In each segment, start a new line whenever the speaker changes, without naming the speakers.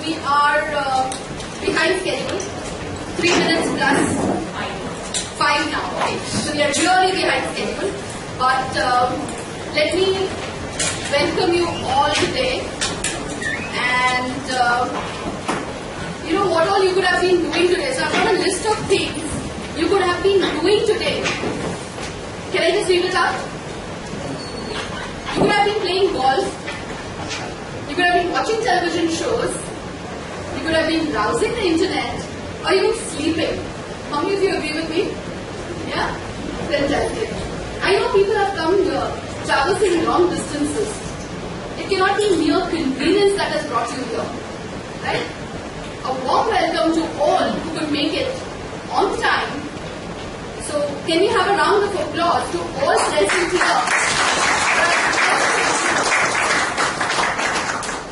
we are behind schedule. 3 minutes plus 5 now. Okay, so we are really behind schedule. But let me welcome you all today. And you know what all you could have been doing today. So I've got a list of things you could have been doing today. Can I just read it out? You could have been playing golf. You could have been watching television shows. You could have been browsing the internet. Or even sleeping. How many of you agree with me? Yeah? Fantastic. I know people have come here traversing long distances. It cannot be mere convenience that has brought you here. Right? A warm welcome to all who could make it on time. So, can we have a round of applause to all present here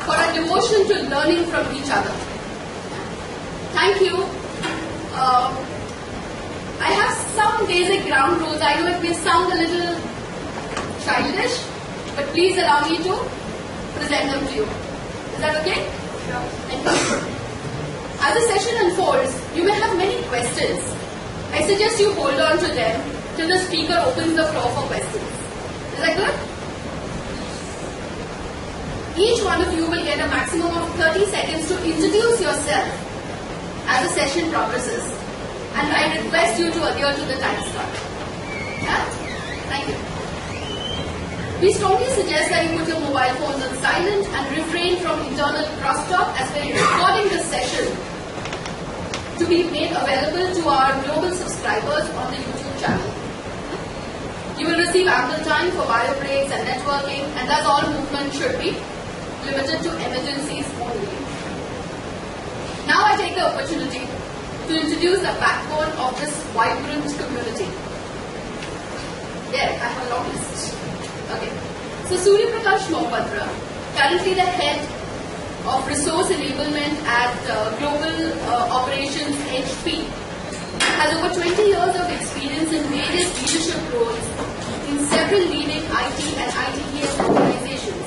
for a devotion to learning from each other? Thank you. I have some basic ground rules. I know it may sound a little childish, but please allow me to present them to you. Is that okay? Sure. Thank you. As the session unfolds, you may have many questions. I suggest you hold on to them till the speaker opens the floor for questions. Is that good? Each one of you will get a maximum of 30 seconds to introduce yourself as the session progresses. And I request you to adhere to the time slot. Yeah? Thank you. We strongly suggest that you put your mobile phones on silent and refrain from internal crosstalk as we are recording this session to be made available to our global subscribers on the YouTube channel. You will receive ample time for bio breaks and networking, and thus all movement should be limited to emergencies only. Now I take the opportunity to introduce the backbone of this vibrant community. There, I have a long list. Okay. So Surya Prakash Mohapatra, currently the head of resource enablement at Global Operations HP, has over 20 years of experience in various leadership roles in several leading IT and ITES organizations.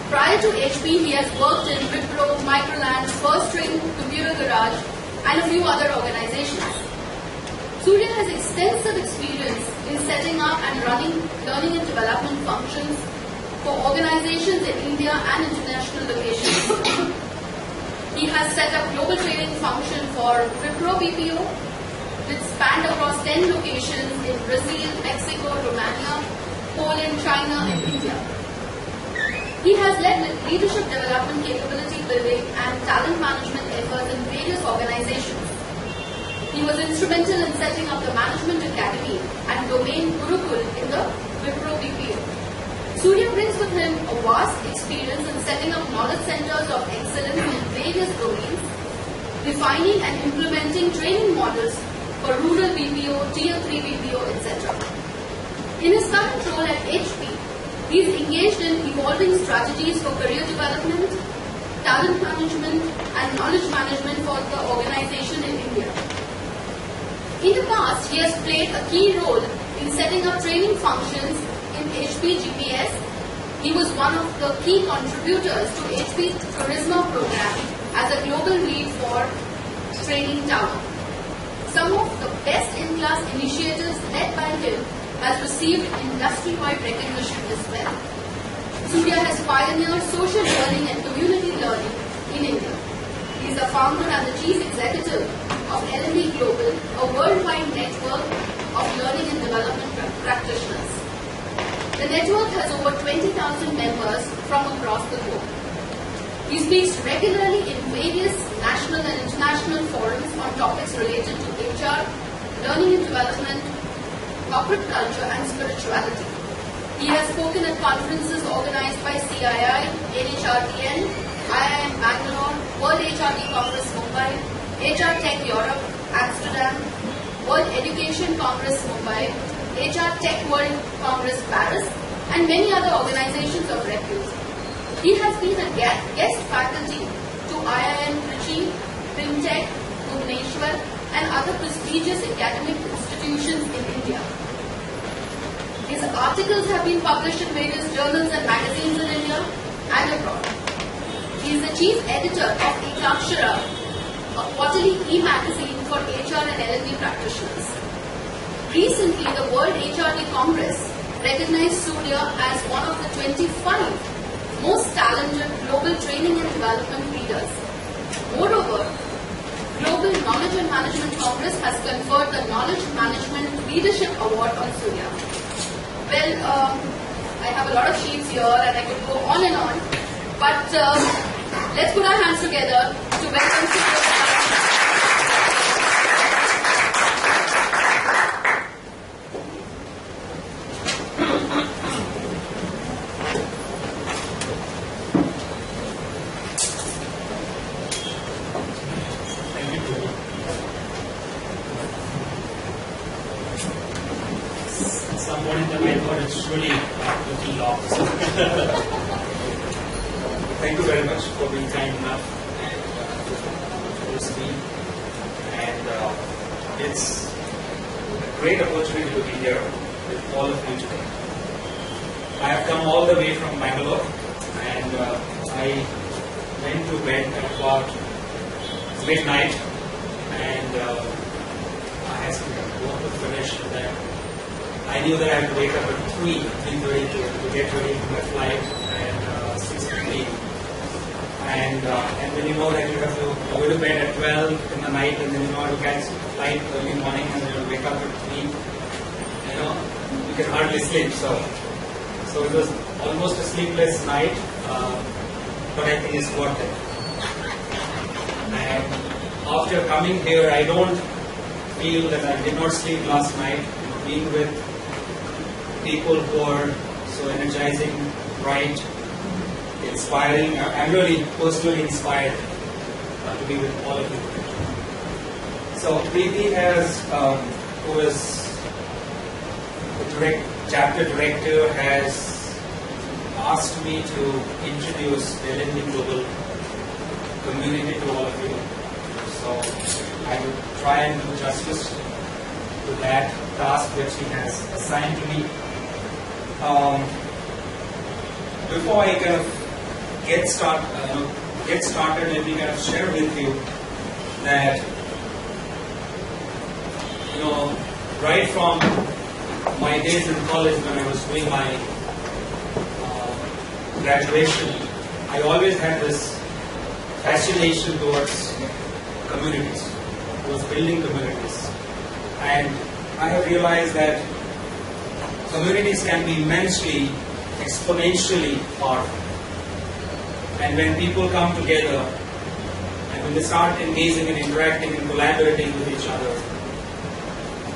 Prior to HP, he has worked in Wipro, Microland, First Ring, Computer Garage, and a few other organizations. Surya has extensive experience in setting up and running learning and development functions for organizations in India and international locations. He has set up global training function for Wipro BPO, which spanned across 10 locations in Brazil, Mexico, Romania, Poland, China, and India. He has led leadership development capability building and talent management efforts in various organizations. He was instrumental in setting up the Management Academy and Domain Gurukul in the Wipro BPO. Surya brings with him a vast experience in setting up knowledge centers of excellence in various domains, defining and implementing training models for rural BPO, Tier 3 BPO, etc. In his current role at HP, he is engaged in evolving strategies for career development, talent management, and knowledge management for the organization in India. In the past, he has played a key role in setting up training functions in HP GPS. He was one of the key contributors to HP Charisma program as a global lead for training talent. Some of the best-in-class initiatives led by him has received industry-wide recognition as well. Surya has pioneered social learning and community learning in India. He is the founder and the chief executive of LnD Global, a worldwide network of learning and development practitioners. The network has over 20,000 members from across the globe. He speaks regularly in various national and international forums on topics related to HR, learning and development, corporate culture and spirituality. He has spoken at conferences organized by CII, NHRTN, IIM Bangalore, World HRD Congress Mumbai, HR Tech Europe, Amsterdam, World Education Congress Mumbai, HR Tech World Congress Paris, and many other organizations of repute. He has been a guest faculty to IIM Trichy, FinTech, Bhubaneswar, and other prestigious academic institutions in India. His articles have been published in various journals and magazines in India and abroad. He is the Chief Editor of Ekakshara, a quarterly e-magazine for HR and LnD practitioners. Recently, the World HRD Congress recognized Surya as one of the 25 most talented global training and development leaders. Moreover, Global Knowledge and Management Congress has conferred the Knowledge Management Leadership Award on Surya. Well, I have a lot of sheets here and I could go on and on, but let's put our hands together to welcome Surya.
Thank you very much for being kind enough to introduce me. And it's a great opportunity to be here with all of you today. I have come all the way from Bangalore, and I went to bed at about midnight, and I had some work to finish, and then I knew that I had to wake up at 3:30 to get ready for my flight, and 6:15. And then you know that you have to go to bed at 12 in the night, and then you know how to catch flight early morning, and then you wake up at 3. You know, you can hardly sleep. So it was almost a sleepless night, but I think it's worth it. And after coming here, I don't feel that I did not sleep last night. Being with people who are so energizing, bright, inspiring. I'm really personally inspired to be with all of you. So Preeti who is the chapter director, has asked me to introduce the LnD Global community to all of you. So I will try and do justice to that task which he has assigned to me. Before I kind of get started, let me kind of share with you that right from my days in college when I was doing my graduation, I always had this fascination towards communities, towards building communities. And I have realized that communities can be immensely, exponentially powerful. And when people come together, and when they start engaging and interacting and collaborating with each other,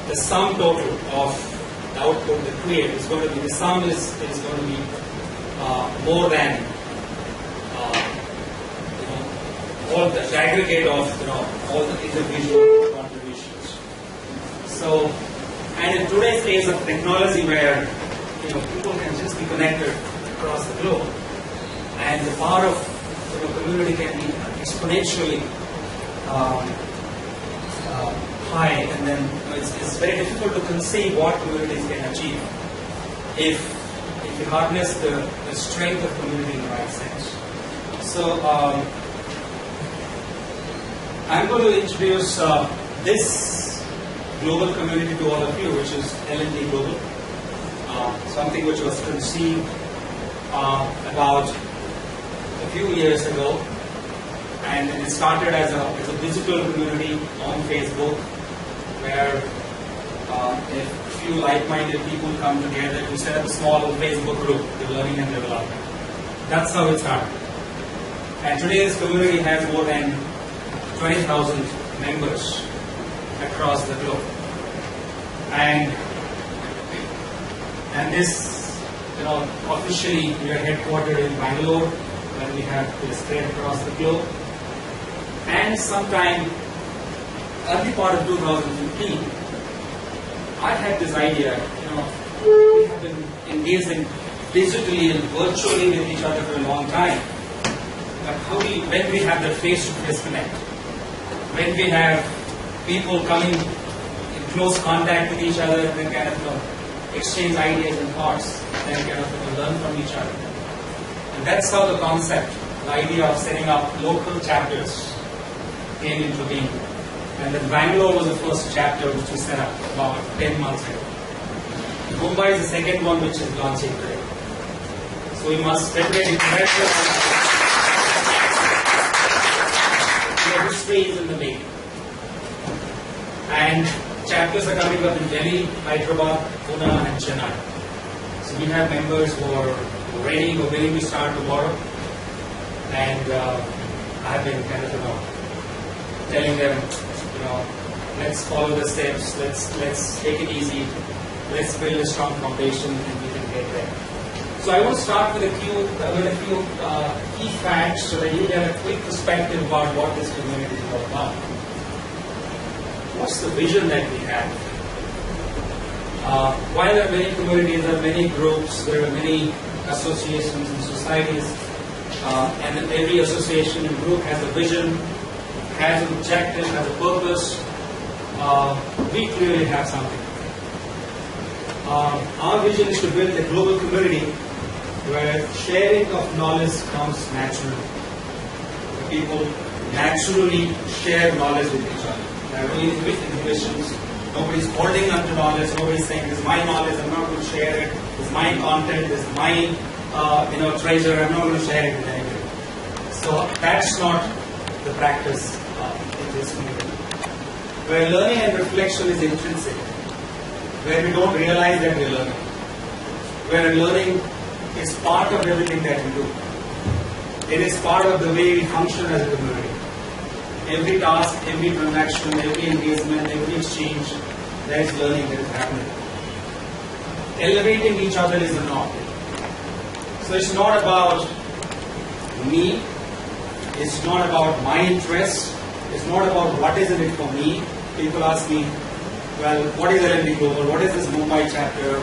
the sum total of the output they create is going to be, the sum is going to be more than all the aggregate of all the individual contributions. So, and in today's age of technology, where people can just be connected across the globe, and the power of community can be exponentially high, and then it's very difficult to conceive what communities can achieve if you harness the strength of community in the right sense. So I'm going to introduce this global community to all of you, which is LnD Global, something which was conceived about a few years ago, and it started as a digital community on Facebook, where a few like-minded people come together to set up a small Facebook group, the Learning and Development. That's how it started. And today's community has more than 20,000 members across the globe. And this, officially we are headquartered in Bangalore, where we have this spread across the globe. And sometime early part of 2015, I had this idea, we have been engaging digitally and virtually with each other for a long time. But when we have that face-to-face connect, when we have people coming in close contact with each other, and then kind of exchange ideas and thoughts, and then kind of learn from each other. And that's how the concept the idea of setting up local chapters came into being. And then Bangalore was the first chapter which was set up about 10 months ago. Mumbai is the second one which is launching today. So we must celebrate international. History is in the making. And chapters are coming up in Delhi, Hyderabad, Pune and Chennai. So we have members who are ready, who are willing to start tomorrow. And I've been kind of, telling them, let's follow the steps, let's take it easy, let's build a strong foundation and we can get there. So I want to start with a few key facts so that you get a quick perspective about what this community is all about. What's the vision that we have? While there are many communities, there are many groups, there are many associations and societies, and every association and group has a vision, has an objective, has a purpose. We clearly have something. Our vision is to build a global community where sharing of knowledge comes naturally. People naturally share knowledge with each other. There are no inhibitions. Nobody's holding on to knowledge. Nobody's saying, "This is my knowledge. I'm not going to share it. This is my content. This is my treasure. I'm not going to share it with anybody." So that's not the practice in this community. Where learning and reflection is intrinsic. Where we don't realize that we're learning. Where learning is part of everything that we do. It is part of the way we function as a community. Every task, every transaction, every engagement, every exchange, there is learning that is happening. Elevating each other is the norm. So it's not about me, it's not about my interests, it's not about what is in it for me. People ask me, well, what is LnD Global? What is this Mumbai chapter?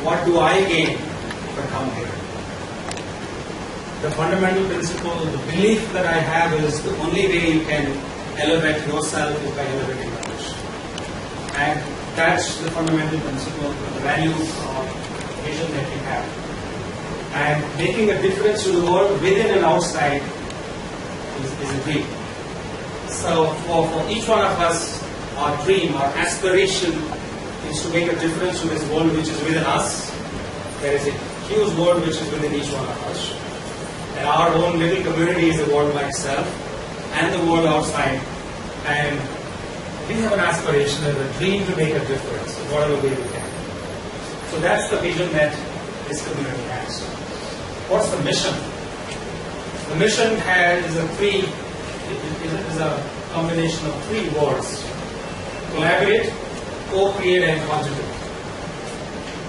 What do I gain if I come here? The fundamental principle, the belief that I have is the only way you can elevate yourself is by elevating others. And that's the fundamental principle, the value of vision that we have. And making a difference to the world within and outside is a dream. So for each one of us, our dream, our aspiration is to make a difference to this world which is within us. There is a huge world which is within each one of us. And our own little community is a world by itself and the world outside. And we have an aspiration and a dream to make a difference in whatever way we can. So that's the vision that this community has. What's the mission? The mission is a combination of three words: collaborate, co-create, and contribute.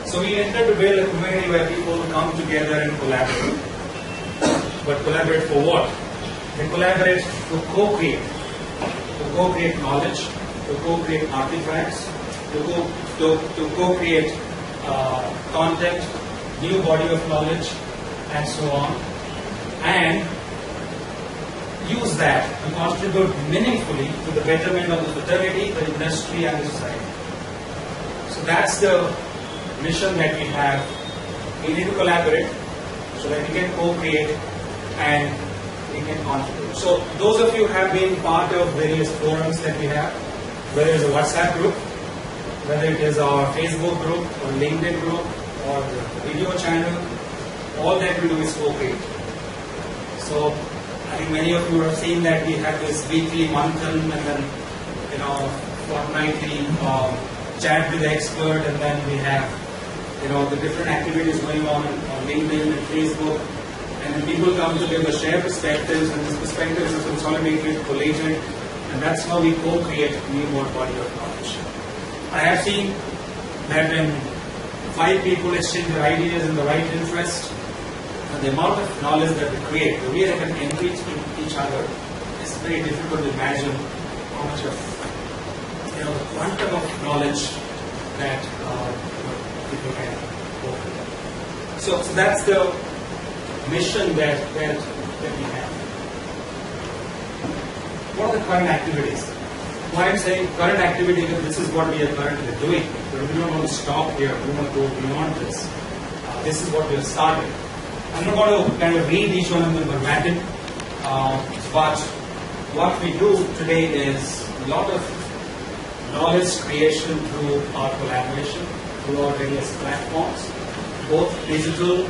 So we intend to build a community where people come together and collaborate. But collaborate for what? They collaborate to co-create. To co-create knowledge, to co-create artifacts, to co-create content, new body of knowledge, and so on. And use that to contribute meaningfully to the betterment of the fraternity, the industry, and the society. So that's the mission that we have. We need to collaborate so that we can co-create and we can contribute. So those of you who have been part of various forums that we have, whether it's a WhatsApp group, whether it is our Facebook group or LinkedIn group or the video channel, all that we do is co-create. So I think many of you have seen that we have this weekly manthan and then fortnightly chat with the expert, and then we have the different activities going on LinkedIn and Facebook. And then people come together, share perspectives, and these perspectives are consolidated, collated, and that's how we co-create a new body of knowledge. I have seen that when 5 people exchange their ideas in the right interest, and the amount of knowledge that we create, the way they can enrich each other, it's very difficult to imagine how much of the quantum of knowledge that people can go through. So that's the mission that we have. What are the current activities? Why I'm saying current activity, because this is what we are currently doing. But we don't want to stop here. We want to go beyond this. This is what we have started. I'm not going to kind of read each one of them verbatim. But what we do today is a lot of knowledge creation through our collaboration, through our various platforms, both digital,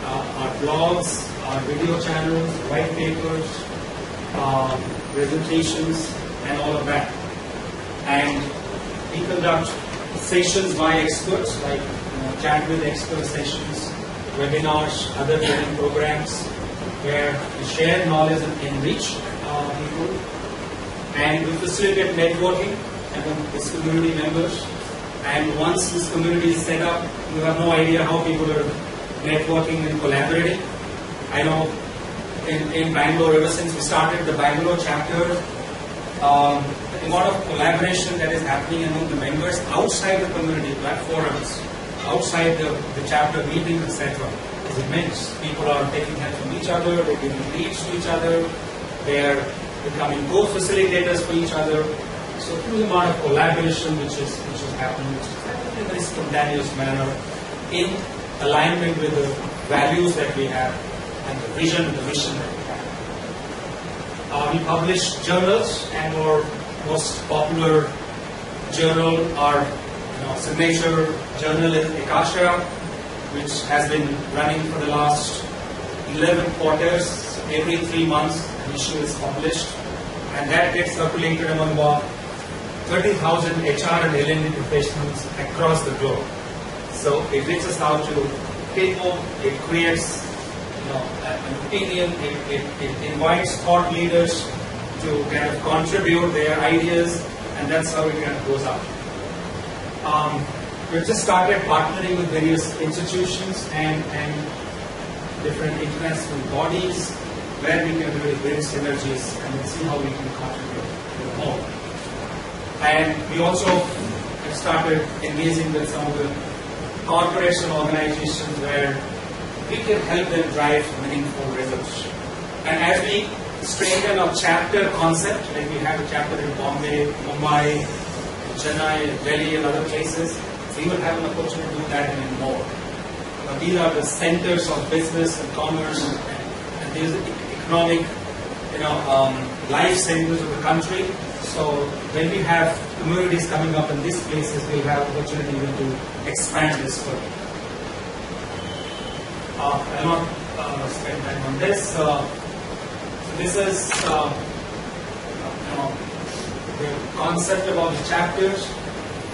our blogs, our video channels, white papers, presentations, and all of that. And we conduct sessions by experts, like chat with expert sessions, webinars, other training programs, where we share knowledge and enrich people, and we facilitate networking among these community members. And once this community is set up, you have no idea how people are networking and collaborating. I know in Bangalore, ever since we started the Bangalore chapter, the amount of collaboration that is happening among the members outside the community platforms, outside the chapter meetings, etc., is immense. People are taking help from each other, they're giving leads to each other, they're becoming co-facilitators for each other. So huge amount of collaboration which is happening, which is happening in a very spontaneous manner, in alignment with the values that we have and the vision and the mission that we have. We publish journals, and our most popular journal, our signature journal is Ekasha, which has been running for the last 11 quarters. Every 3 months an issue is published, and that gets circulated among about 30,000 HR and LnD professionals across the globe. So it reaches out to people, it creates an opinion, it invites thought leaders to kind of contribute their ideas, and that's how it kind of goes out. We've just started partnering with various institutions and different international bodies where we can really build synergies and see how we can contribute to the whole. And we also have started engaging with some of the corporates and organizations where we can help them drive meaningful results. And as we strengthen our chapter concept, like we have a chapter in Bombay, Mumbai, Chennai, Delhi, and other places, we will have an opportunity to do that and more. But these are the centers of business and commerce and these economic, life centers of the country. So when we have communities coming up in these places, we'll have opportunity even to expand this further. I'll not spend time on this. So this is the concept about the chapters,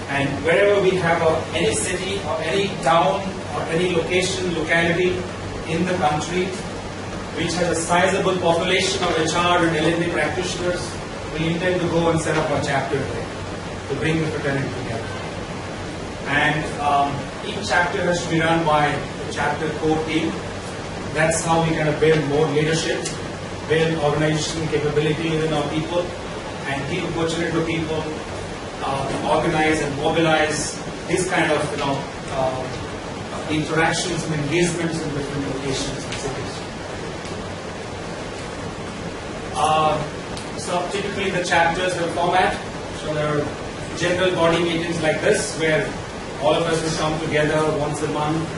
and wherever we have any city or any town or any locality in the country which has a sizable population of HR and LnD practitioners, we intend to go and set up a chapter there to bring the fraternity together. And each chapter has to be run by the chapter core team. That's how we kind of build more leadership, build organization capability within our people, and give opportunity to people to organize and mobilize these kind of interactions and engagements in different locations and cities. So typically the chapters have format. So there are general body meetings like this where all of us will come together once a month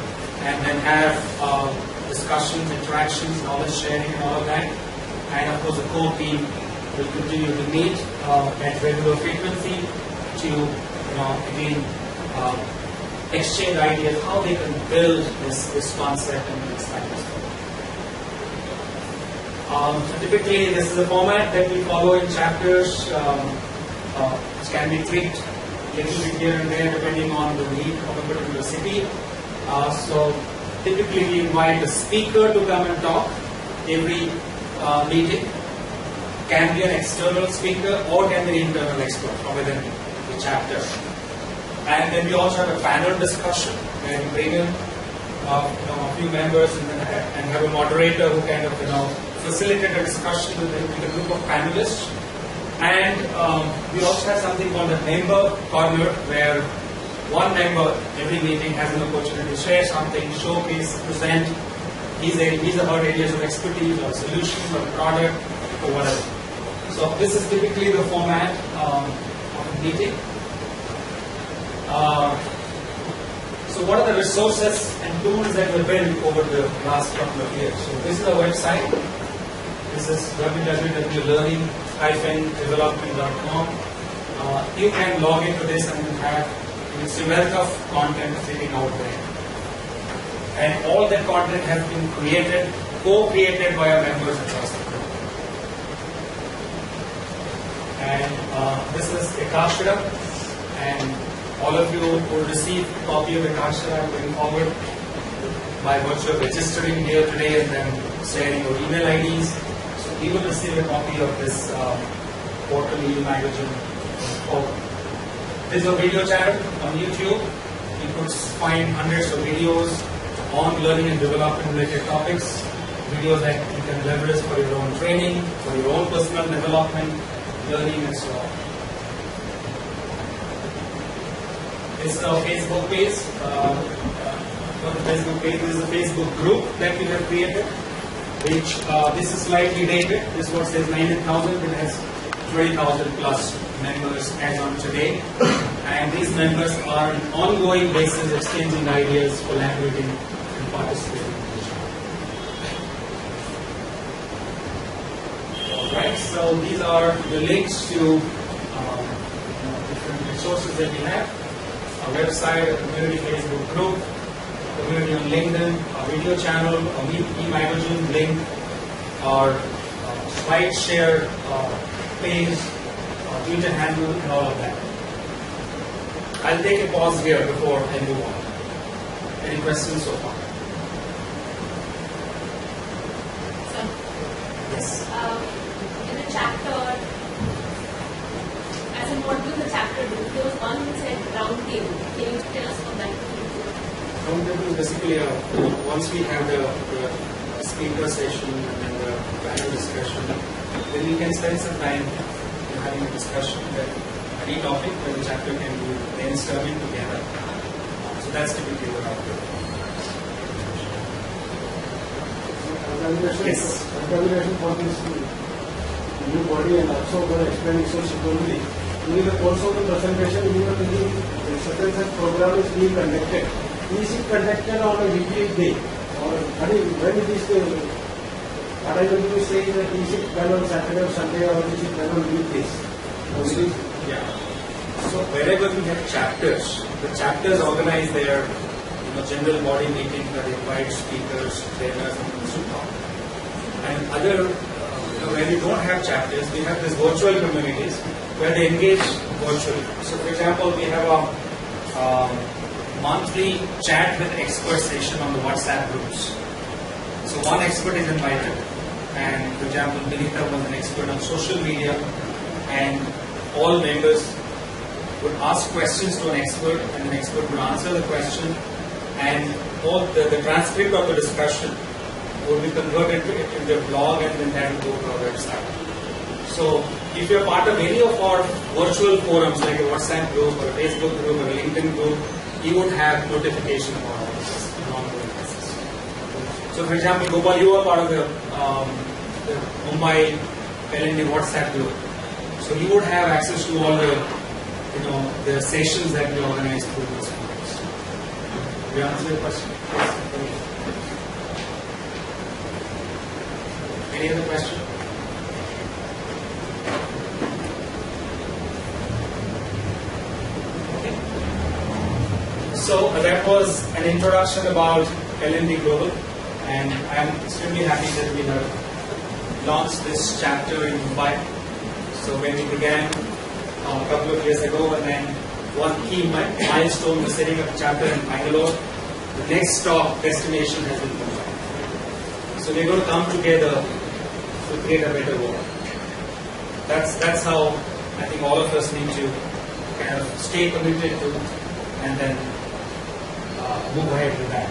and then have discussions, interactions, knowledge sharing and all of that. And of course the core team will continue to meet at regular frequency to again exchange ideas how they can build this concept and expand this. So typically this is a format that we follow in chapters, which can be tweaked a little bit here and there depending on the need of a particular city. So typically we invite a speaker to come and talk every meeting. Can be an external speaker or can be an internal expert from within the chapter. And then we also have a panel discussion where we bring in a few members and have a moderator who kind of facilitate a discussion with a group of panelists. And we also have something called a member corner where one member every meeting has an opportunity to share something, showcase, present his or her areas of expertise or solutions or product or whatever. So this is typically the format of a meeting. So what are the resources and tools that were built over the last couple of years? So this is our website. This is www.learning-development.com. You can log into this and have it's a wealth of content sitting out there. And all that content has been created, co-created by our members across the group. And this is Ekashara, and all of you will receive a copy of Ekashara going forward by virtue of registering here today and then sharing your email IDs. So you will receive a copy of this quarterly magazine. This is a video channel on YouTube. You could find hundreds of videos on learning and development related topics, videos that you can leverage for your own training, for your own personal development, learning and so on. This is our Facebook page. This is a Facebook group that we have created, which this is slightly dated. This one says 9,000, it has 20,000 plus members as on today. And these members are on an ongoing basis exchanging ideas, collaborating and participating in each other. Alright, so these are the links to different resources that we have. Our website, a community Facebook group, community on LinkedIn, our video channel, our e-magazine link, our slide share page, our Twitter handle, and all of that. I'll take a pause here before I move on. Any questions so far?
So,
Yes.
in the chapter, as in what will the chapter do? There was one that said round table. Can you tell us what that is?
Roundtable is basically once we have the speaker session and then the panel discussion, then we can spend some time having a discussion that any topic where the chapter can do brainstorming together. So that's typically the roundtable. Yes.
Contamination for this new body and also for explaining so superbly. During the course of the presentation, we were thinking certain such program is being conducted. Is it conducted on a weekly day? Or when it is what I will be saying that is it done on Saturday or Sunday or is it done on weekdays?
Yeah. So wherever we have chapters, the chapters organize their general body meeting that invite speakers, trainers, and to talk. And other, where we don't have chapters, we have these virtual communities where they engage virtually. So for example, we have a monthly chat with expert session on the WhatsApp groups. So one expert is invited, and for example, Benita was an expert on social media, and all members would ask questions to an expert, and an expert would answer the question, and all the transcript of the discussion would be converted into a blog, and then that will go to our website. So if you're part of any of our virtual forums like a WhatsApp group or a Facebook group or a LinkedIn group, you would have notification about all this on an ongoing basis. So for example, Gopal, you are part of the Mumbai LnD WhatsApp group. So you would have access to all the sessions that we organize through those forums. Did you answer your question? Yes. Any other question? So that was an introduction about LnD Global, and I am extremely happy that we have launched this chapter in Mumbai. So when we began a couple of years ago, and then one key milestone was setting up a chapter in Bangalore, the next stop destination has been Mumbai. So we're going to come together to create a better world. That's how I think all of us need to kind of stay committed to, and then move ahead with that.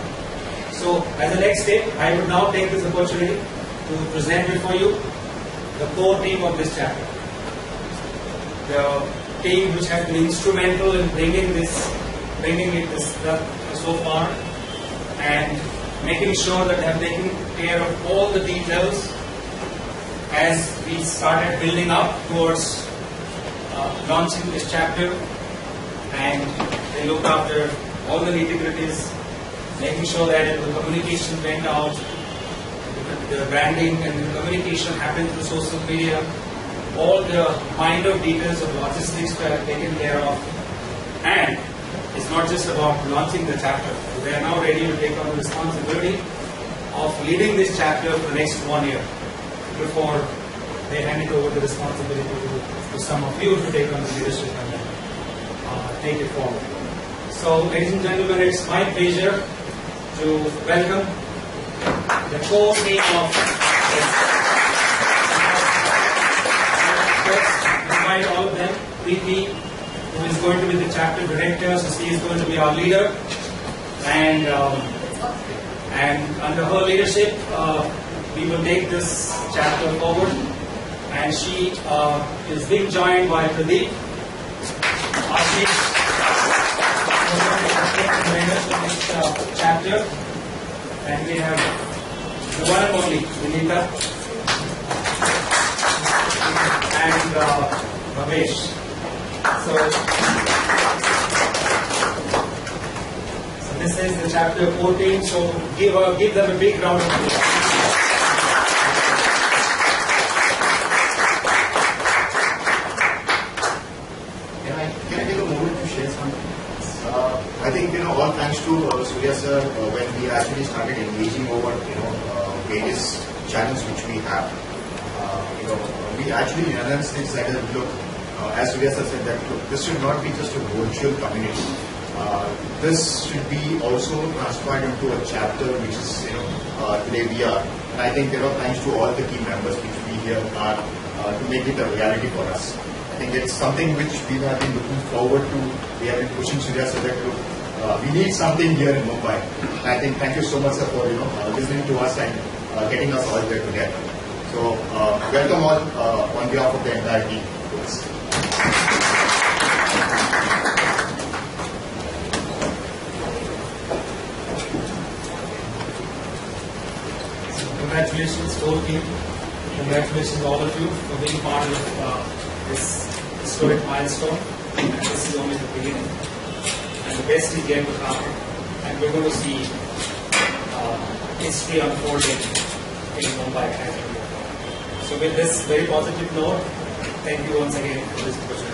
So as a next step, I would now take this opportunity to present before you the core team of this chapter. The team which has been instrumental in bringing it so far, and making sure that they have taken care of all the details as we started building up towards launching this chapter, and they looked after all the nitty-gritties, making sure that the communication went out, the branding and the communication happened through social media. All the minor details of logistics were taken care of. And it's not just about launching the chapter. They are now ready to take on the responsibility of leading this chapter for the next 1 year before they hand it over the responsibility to some of you to take on the leadership and then take it forward. So, ladies and gentlemen, it's my pleasure to welcome the core team of this. Invite all of them. Preeti, who is going to be the chapter director, so she is going to be our leader, and under her leadership, we will take this chapter forward. And she is being joined by Pradeep, Ashish, who is going to take the leaders for this chapter, and we have the one and only Vinita and Ramesh. So this is the chapter 14. So give them a big round of applause.
Can I take a moment to share something? I think all thanks to Surya sir when we actually started engaging over various channels which we have. We actually announced things like that. Look, as Surya sir said that look, this should not be just a virtual community. This should be also transferred into a chapter which is today we are. And I think thanks to all the key members which we here are to make it a reality for us. I think it's something which we have been looking forward to. We have been pushing Surya sir that we need something here in Mumbai. And I think thank you so much sir for listening to us and getting us all there together. So welcome all on behalf of the entire team to us.
Congratulations, whole team. Congratulations, all of you, for being part of this historic milestone. And this is only the beginning. And the best is yet to come. And we're going to see history unfolding in Mumbai as we go. So with this very positive note, thank you once again for this opportunity.